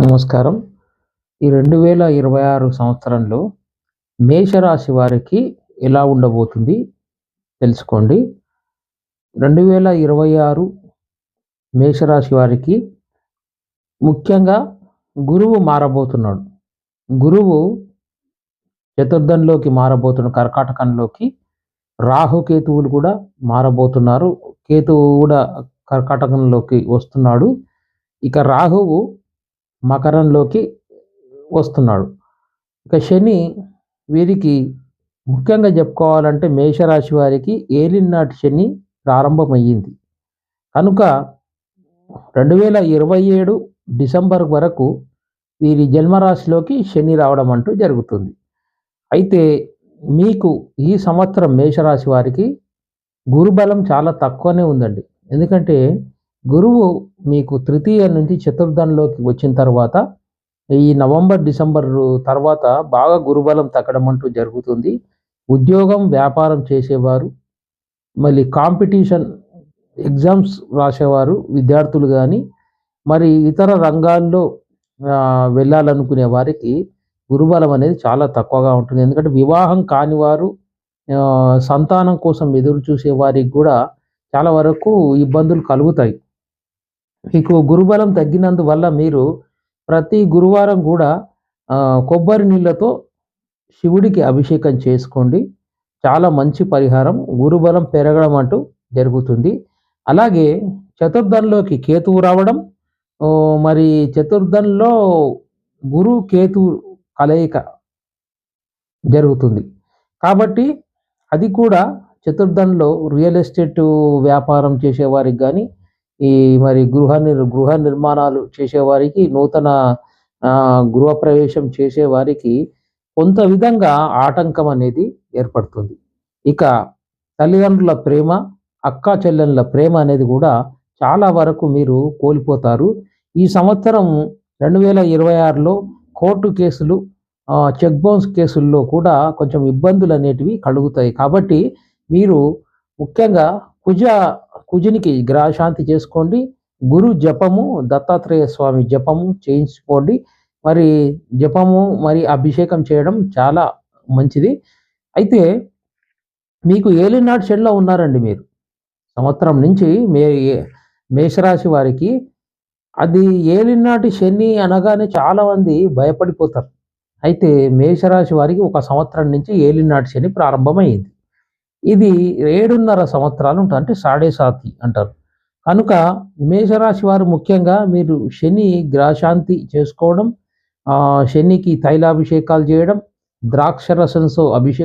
నమస్కారం. ఈ 2026 సంవత్సరంలో మేషరాశి వారికి ఎలా ఉండబోతుంది తెలుసుకోండి. 2026 మేషరాశి వారికి ముఖ్యంగా గురువు మారబోతున్నాడు. గురువు చతుర్థంలోకి మారబోతున్నాడు, కర్కాటకంలోకి. రాహుకేతువులు కూడా మారబోతున్నారు. కేతువు కూడా కర్కాటకంలోకి వస్తున్నాడు. ఇక రాహువు మకరంలోకి వస్తున్నాడు. ఇక శని వీరికి ముఖ్యంగా చెప్పుకోవాలంటే మేషరాశి వారికి ఏలినాటి శని ప్రారంభమయ్యింది. కనుక 2027 డిసెంబర్ వరకు వీరి జన్మరాశిలోకి శని రావడం అంటూ జరుగుతుంది. అయితే మీకు ఈ సంవత్సరం మేషరాశి వారికి గురుబలం చాలా తక్కువనే ఉందండి. ఎందుకంటే గురువు మీకు తృతీయ నుంచి చతుర్థంలోకి వచ్చిన తర్వాత ఈ నవంబర్ డిసెంబర్ తర్వాత బాగా గురుబలం తగ్గడం అంటూ జరుగుతుంది. ఉద్యోగం వ్యాపారం చేసేవారు, మళ్ళీ కాంపిటీషన్ ఎగ్జామ్స్ రాసేవారు విద్యార్థులు కానీ, మరి ఇతర రంగాల్లో వెళ్ళాలనుకునే వారికి గురుబలం అనేది చాలా తక్కువగా ఉంటుంది. ఎందుకంటే వివాహం కాని వారు, సంతానం కోసం ఎదురు చూసే వారికి కూడా చాలా వరకు ఇబ్బందులు కలుగుతాయి. మీకు గురుబలం తగ్గినందువల్ల మీరు ప్రతి గురువారం కూడా కొబ్బరి నీళ్ళతో శివుడికి అభిషేకం చేసుకోండి. చాలా మంచి పరిహారం. గురుబలం పెరగడం అంటూ జరుగుతుంది. అలాగే చతుర్థంలోకి కేతువు రావడం, మరి చతుర్థంలో గురు కేతు కలయిక జరుగుతుంది. కాబట్టి అది కూడా చతుర్థంలో రియల్ ఎస్టేట్ వ్యాపారం చేసేవారికి కానీ, ఈ మరి గృహ నిర్మాణాలు చేసేవారికి, నూతన గృహప్రవేశం చేసేవారికి కొంత విధంగా ఆటంకం అనేది ఏర్పడుతుంది. ఇక తల్లిదండ్రుల ప్రేమ, అక్కా చెల్లెళ్ళ ప్రేమ అనేది కూడా చాలా వరకు మీరు కోల్పోతారు. ఈ సంవత్సరం 2026లో కోర్టు కేసులు, చెక్ బౌన్స్ కేసుల్లో కూడా కొంచెం ఇబ్బందులు అనేటివి కలుగుతాయి. కాబట్టి మీరు ముఖ్యంగా కుజునికి గ్రహశాంతి చేసుకోండి. గురు జపము, దత్తాత్రేయ స్వామి జపము చేయించుకోండి. మరి జపము మరి అభిషేకం చేయడం చాలా మంచిది. అయితే మీకు ఏలినాటి శనిలో ఉన్నారండి మీరు. సంవత్సరం నుంచి మేషరాశి వారికి అది ఏలినాటి శని అనగానే చాలామంది భయపడిపోతారు. అయితే మేషరాశి వారికి ఒక సంవత్సరం నుంచి ఏలినాటి శని ప్రారంభమైంది. ఇది 7.5 సంవత్సరాలు ఉంటుంది. అంటే 7.5 అంటారు. కనుక మేషరాశి వారు ముఖ్యంగా మీరు శని గ్రహశాంతి చేసుకోవడం, శనికి తైలాభిషేకాలు చేయడం, ద్రాక్ష రసంతో అభిషేకం